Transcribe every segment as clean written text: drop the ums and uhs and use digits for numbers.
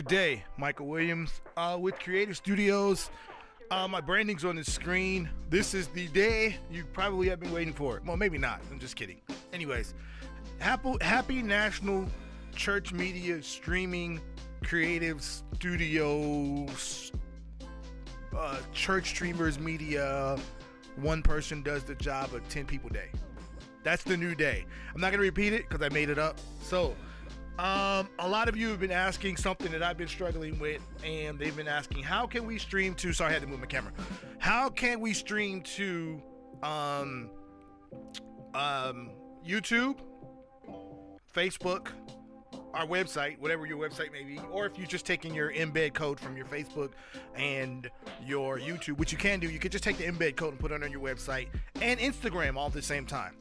Good day, Michael Williams with Creative Studios. My branding's on the screen. This is the day you probably have been waiting for. Well, maybe not. I'm just kidding. Anyways, happy National Church Media Streaming Creative Studios Church Streamers Media. One person does the job of 10 people day. That's the new day. I'm not going to repeat it because I made it up. So, a lot of you have been asking something that I've been struggling with, and they've been asking, how can we stream to, sorry, I had to move my camera. How can we stream to YouTube, Facebook, our website, whatever your website may be, or if you're just taking your embed code from your Facebook and your YouTube, which you can do, you can just take the embed code and put it on your website and Instagram all at the same time.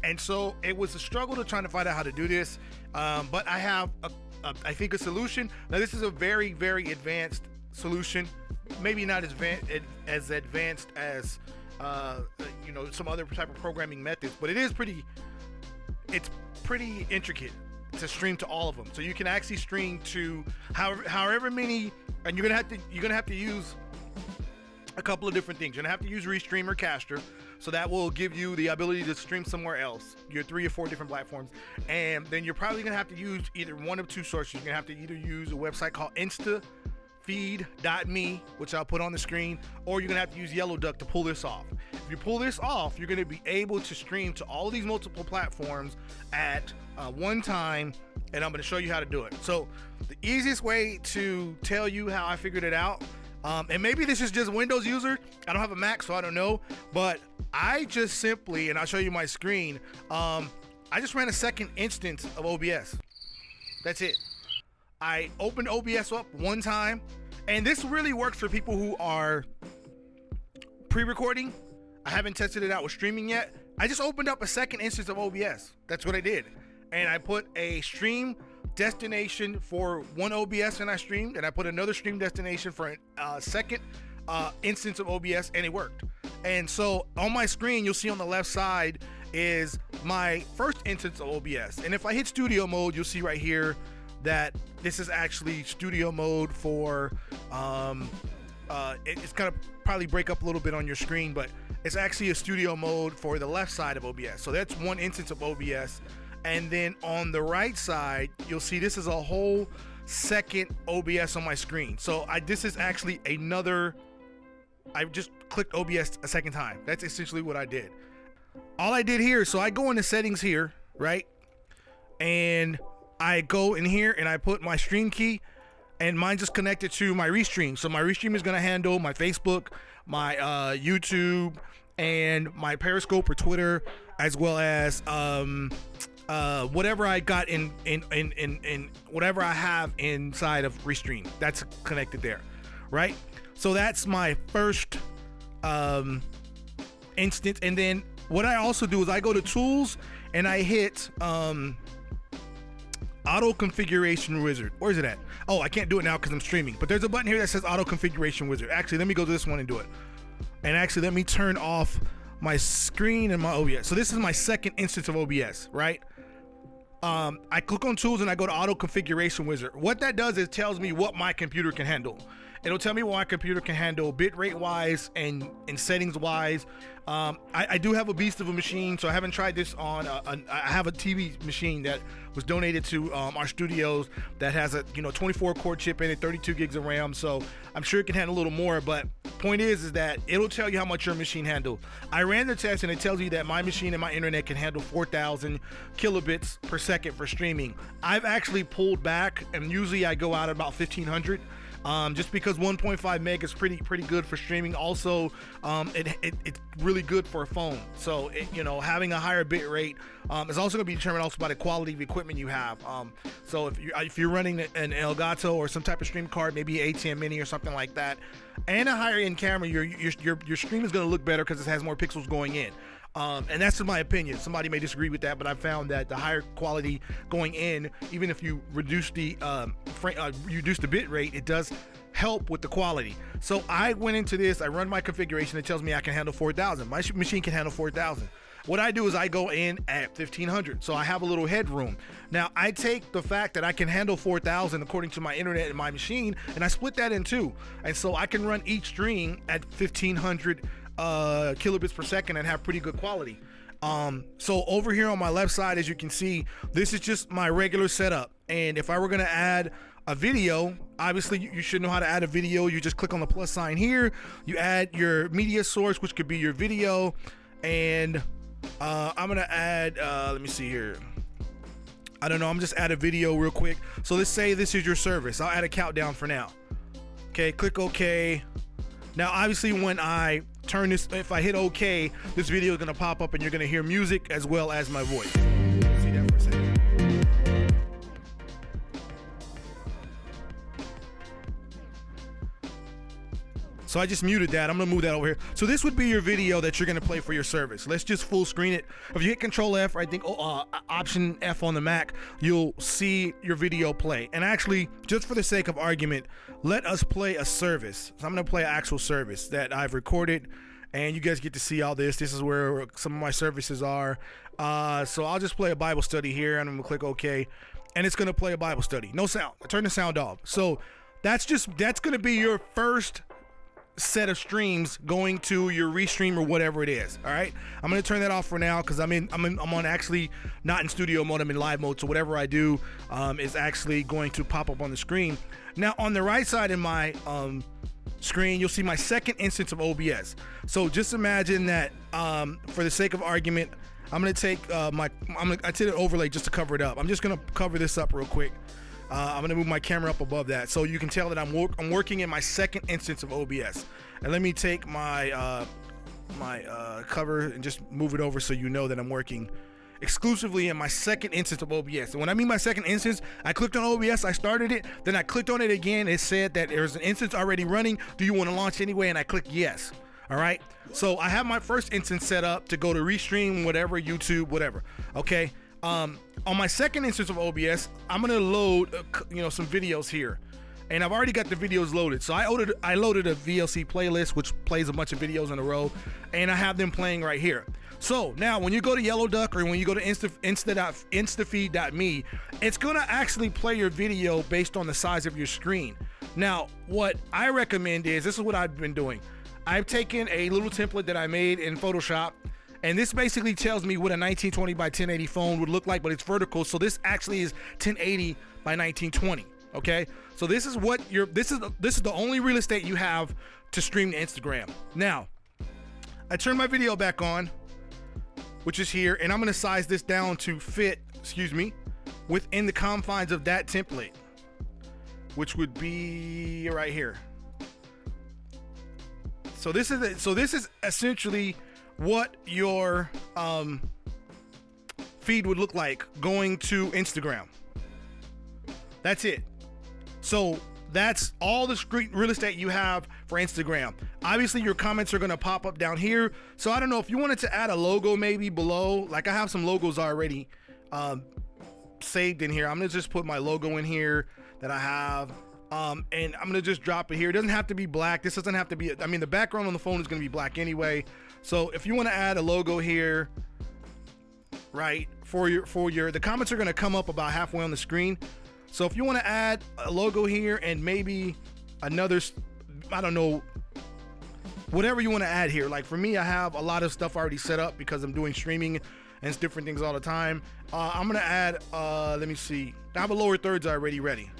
And so it was a struggle to trying to find out how to do this, but I have I think a solution. Now this is a very, very advanced solution, maybe not as advanced as some other type of programming methods, but it's pretty intricate to stream to all of them. So you can actually stream to however many, and you're gonna have to use a couple of different things. You're gonna have to use Restream or Caster, so that will give you the ability to stream somewhere else, your 3 or 4 different platforms. And then you're probably gonna have to use either one of 2 sources. You're gonna have to either use a website called instafeed.me, which I'll put on the screen, or you're gonna have to use Yellow Duck to pull this off. If you pull this off, you're gonna be able to stream to all of these multiple platforms at one time, and I'm gonna show you how to do it. So the easiest way to tell you how I figured it out, and maybe this is just Windows user, I don't have a Mac, so I don't know, but I just simply, and I'll show you my screen, I just ran a second instance of OBS. That's it. I opened OBS up one time, and this really works for people who are pre-recording. I haven't tested it out with streaming yet. I just opened up a second instance of OBS. That's what I did. And I put a stream destination for one OBS and I streamed, and I put another stream destination for a second instance of OBS, and it worked. And so on my screen, you'll see on the left side is my first instance of OBS. And if I hit studio mode, you'll see right here that this is actually studio mode for, it's gonna probably break up a little bit on your screen, but it's actually a studio mode for the left side of OBS. So that's one instance of OBS. And then on the right side, you'll see this is a whole second OBS on my screen. So this is actually another, I just clicked OBS a second time. That's essentially what I did. All I did here, so I go into settings here, right? And I go in here and I put my stream key, and mine just connected to my Restream. So my Restream is gonna handle my Facebook, my YouTube, and my Periscope or Twitter, as well as whatever I got in whatever I have inside of Restream. That's connected there, right? So that's my first instance. And then what I also do is I go to Tools and I hit Auto Configuration Wizard. Where is it at? Oh, I can't do it now because I'm streaming, but there's a button here that says Auto Configuration Wizard. Actually, let me go to this one and do it. And actually, let me turn off my screen and my OBS. So this is my second instance of OBS, right? I click on Tools and I go to Auto Configuration Wizard. What that does is tells me what my computer can handle. It'll tell me what my computer can handle bitrate wise and settings wise. I do have a beast of a machine, so I haven't tried this on I have a TV machine that was donated to our studios that has a 24 core chip in it, 32 gigs of RAM, so I'm sure it can handle a little more. But point is that it'll tell you how much your machine handles. I ran the test and it tells you that my machine and my internet can handle 4,000 kilobits per second for streaming. I've actually pulled back, and usually I go out at about 1,500. Just because 1.5 meg is pretty good for streaming. Also, it's really good for a phone. So having a higher bit rate is also going to be determined also by the quality of equipment you have. So if you're running an Elgato or some type of stream card, maybe an ATM Mini or something like that, and a higher end camera, your stream is going to look better because it has more pixels going in. And that's in my opinion. Somebody may disagree with that, but I found that the higher quality going in, even if you reduce the bit rate, it does help with the quality. So I went into this, I run my configuration, it tells me I can handle 4,000. My machine can handle 4,000. What I do is I go in at 1,500, so I have a little headroom. Now I take the fact that I can handle 4,000 according to my internet and my machine, and I split that in two. And so I can run each stream at 1,500 kilobits per second and have pretty good quality. So over here on my left side, as you can see, this is just my regular setup. And if I were gonna add a video, obviously you should know how to add a video. You just click on the plus sign here, you add your media source, which could be your video, and I'm gonna add, let me see here. I don't know, I'm just add a video real quick. So let's say this is your service. I'll add a countdown for now. Okay, click OK. Now, obviously when I turn this, if I hit OK, this video is gonna pop up and you're gonna hear music as well as my voice. See that for a second. So I just muted that. I'm gonna move that over here. So this would be your video that you're gonna play for your service. Let's just full screen it. If you hit Control F, or I think Option F on the Mac, you'll see your video play. And actually, just for the sake of argument, let us play a service. So I'm gonna play an actual service that I've recorded, and you guys get to see all this. This is where some of my services are. So I'll just play a Bible study here, and I'm gonna click OK, and it's gonna play a Bible study. No sound. I turn the sound off. So that's gonna be your first set of streams going to your Restream or whatever it is. All right, I'm gonna turn that off for now because I'm on actually not in studio mode, I'm in live mode, so whatever I do is actually going to pop up on the screen. Now on the right side in my screen, you'll see my second instance of OBS. So just imagine that for the sake of argument, I'm gonna take I did an overlay just to cover it up. I'm just gonna cover this up real quick. I'm gonna move my camera up above that so you can tell that I'm working in my second instance of OBS. And let me take my cover and just move it over so you know that I'm working exclusively in my second instance of OBS. And when I mean my second instance, I clicked on OBS, I started it, then I clicked on it again. It said that there's an instance already running. Do you want to launch anyway? And I clicked yes. All right. So I have my first instance set up to go to Restream, whatever, YouTube, whatever. Okay. On my second instance of OBS, I'm gonna load some videos here, and I've already got the videos loaded. So I loaded a VLC playlist which plays a bunch of videos in a row, and I have them playing right here. So now when you go to Yellow Duck or when you go to instafeed.me, it's gonna actually play your video based on the size of your screen. Now what I recommend is, this is what I've been doing. I've taken a little template that I made in Photoshop, and this basically tells me what a 1920 by 1080 phone would look like, but it's vertical. So this actually is 1080 by 1920. Okay, so this is what this is the only real estate you have to stream to Instagram. Now, I turn my video back on, which is here, and I'm gonna size this down to fit, within the confines of that template, which would be right here. So this is essentially what your feed would look like going to Instagram. That's it. So that's all the screen real estate you have for Instagram. Obviously your comments are going to pop up down here. So I don't know if you wanted to add a logo maybe below. Like I have some logos already saved in here. I'm gonna just put my logo in here that I have. And I'm gonna just drop it here. It doesn't have to be black. This doesn't have to be, I mean, the background on the phone is gonna be black anyway. So if you want to add a logo here, right, for your, the comments are gonna come up about halfway on the screen. So if you want to add a logo here and maybe another, I don't know, whatever you want to add here. Like for me, I have a lot of stuff already set up because I'm doing streaming and different things all the time. I'm gonna add, let me see. I have a lower thirds already ready.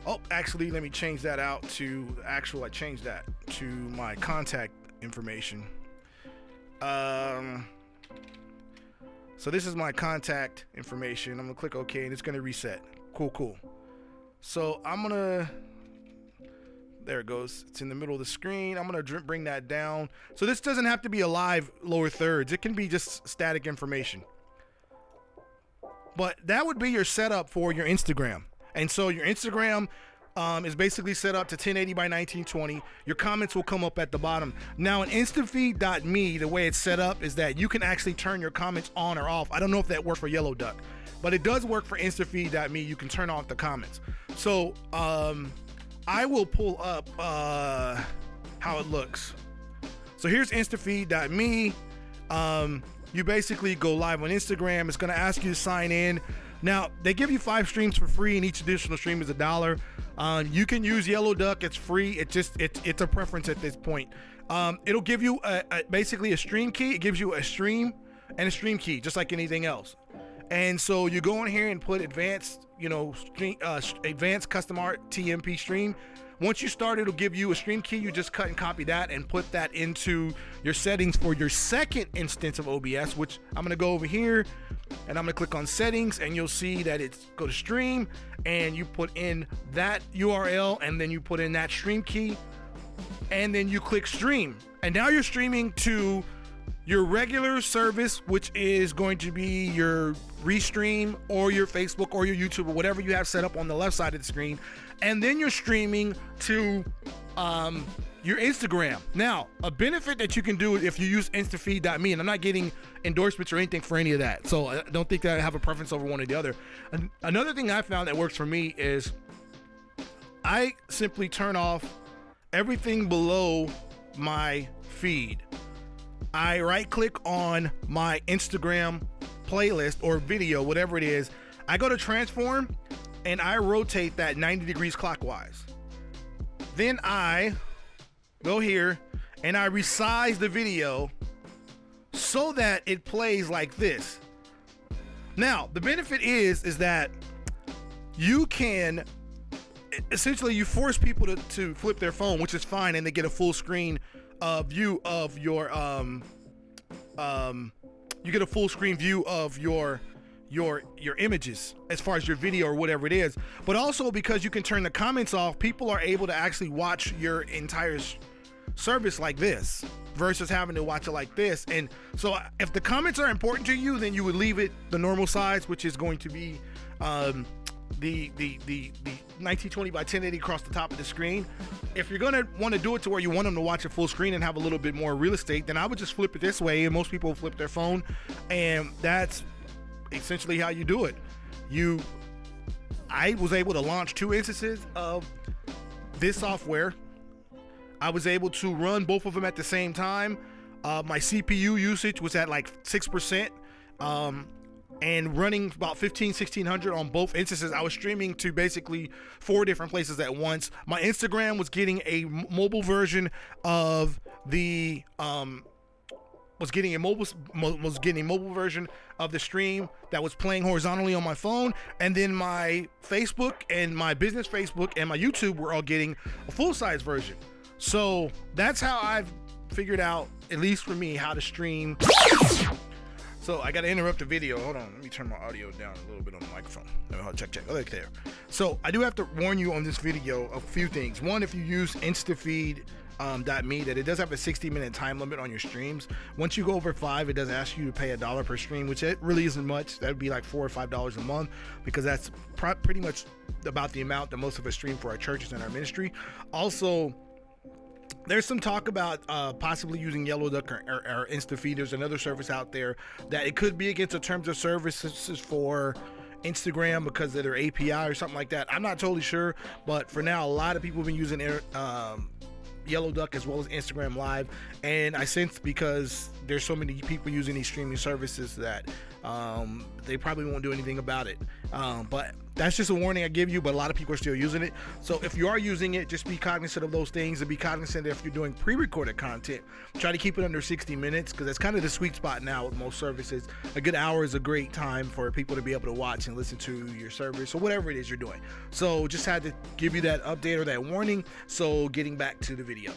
Oh, actually, let me change that out to actual. I changed that to my contact information. So this is my contact information. I'm gonna click OK, and it's gonna reset. Cool. So I'm gonna. There it goes. It's in the middle of the screen. I'm gonna bring that down. So this doesn't have to be a live lower thirds. It can be just static information. But that would be your setup for your Instagram. And so your Instagram is basically set up to 1080 by 1920. Your comments will come up at the bottom. Now in instafeed.me, the way it's set up is that you can actually turn your comments on or off. I don't know if that works for Yellow Duck, but it does work for instafeed.me. You can turn off the comments. So I will pull up how it looks. So here's instafeed.me. You basically go live on Instagram. It's going to ask you to sign in. Now, they give you 5 streams for free, and each additional stream is $1. You can use Yellow Duck. It's free. It's a preference at this point. It'll give you basically a stream key. It gives you a stream and a stream key, just like anything else. And so you go in here and put advanced, advanced custom art TMP stream. Once you start, it'll give you a stream key. You just cut and copy that and put that into your settings for your second instance of OBS, which I'm going to go over here and I'm going to click on settings, and you'll see that it's go to stream, and you put in that URL, and then you put in that stream key, and then you click stream. And now you're streaming to your regular service, which is going to be your Restream or your Facebook or your YouTube or whatever you have set up on the left side of the screen. And then you're streaming to your Instagram. Now, a benefit that you can do if you use instafeed.me, and I'm not getting endorsements or anything for any of that, so I don't think that I have a preference over one or the other. Another thing I found that works for me is I simply turn off everything below my feed. I right click on my Instagram playlist or video, whatever it is. I go to transform and I rotate that 90 degrees clockwise. Then I go here and I resize the video so that it plays like this. Now, the benefit is that you can essentially, you force people to flip their phone, which is fine, and they get a full screen view of your you get a full screen view of your images as far as your video or whatever it is. But also, because you can turn the comments off, people are able to actually watch your entire service like this versus having to watch it like this. And so if the comments are important to you, then you would leave it the normal size, which is going to be the 1920 by 1080 across the top of the screen. If you're gonna want to do it to where you want them to watch it full screen and have a little bit more real estate, then I would just flip it this way, and most people flip their phone, and that's essentially how you do it. I was able to launch 2 instances of this software. I was able to run both of them at the same time. My CPU usage was at like 6%. And running about 1600 on both instances. I was streaming to basically 4 different places at once. My Instagram was getting a mobile version of the was getting a mobile version of the stream that was playing horizontally on my phone, and then my Facebook and my business Facebook and my YouTube were all getting a full-size version. So that's how I've figured out, at least for me, how to stream. So I got to interrupt the video. Hold on. Let me turn my audio down a little bit on the microphone. Check. Oh, look there. So I do have to warn you on this video a few things. One, if you use instafeed.me, that it does have a 60-minute time limit on your streams. Once you go over 5, it does ask you to pay $1 per stream, which it really isn't much. That would be like $4 or $5 a month, because that's pretty much about the amount that most of us stream for our churches and our ministry. Also, there's some talk about possibly using Yellow Duck or InstaFeed. There's another service out there that it could be against the terms of services for Instagram because of their API or something like that. I'm not totally sure, but for now, a lot of people have been using Yellow Duck as well as Instagram Live, and I sense because there's so many people using these streaming services that they probably won't do anything about it. But that's just a warning I give you, but a lot of people are still using it. So if you are using it, just be cognizant of those things, and be cognizant that if you're doing pre-recorded content, try to keep it under 60 minutes, because that's kind of the sweet spot now with most services. A good hour is a great time for people to be able to watch and listen to your service or whatever it is you're doing. So just had to give you that update or that warning. So getting back to the video.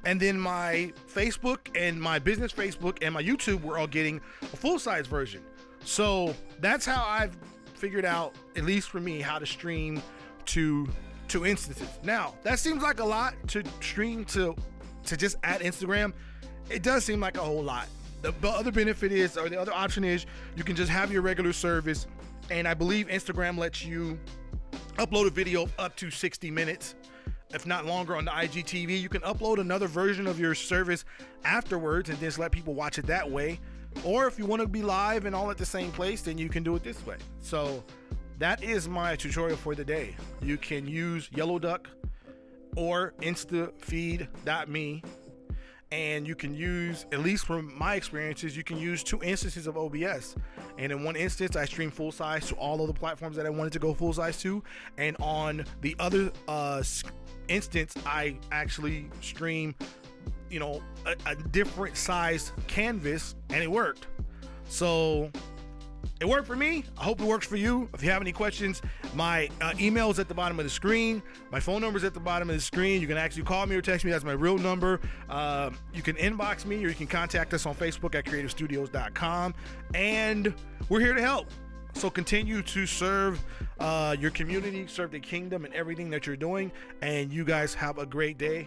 And then my Facebook and my business Facebook and my YouTube were all getting a full-size version. So that's how I've figured out, at least for me, how to stream to instances. Now, that seems like a lot to stream to just add Instagram. It does seem like a whole lot. The other benefit is, or the other option is, you can just have your regular service, and I believe Instagram lets you upload a video up to 60 minutes. If not longer, on the IGTV. You can upload another version of your service afterwards and just let people watch it that way. Or if you want to be live and all at the same place, then you can do it this way. So that is my tutorial for the day. You can use Yellow Duck or instafeed.me, and you can use, at least from my experiences, you can use 2 instances of OBS. And in one instance, I stream full size to all of the platforms that I wanted to go full size to, and on the other instance, I actually stream, you know, a different size canvas, and it worked. So it worked for me. I hope it works for you. If you have any questions, my email is at the bottom of the screen. My phone number is at the bottom of the screen. You can actually call me or text me. That's my real number. You can inbox me, or you can contact us on Facebook at creativestudios.com. And we're here to help. So continue to serve your community, serve the kingdom and everything that you're doing. And you guys have a great day.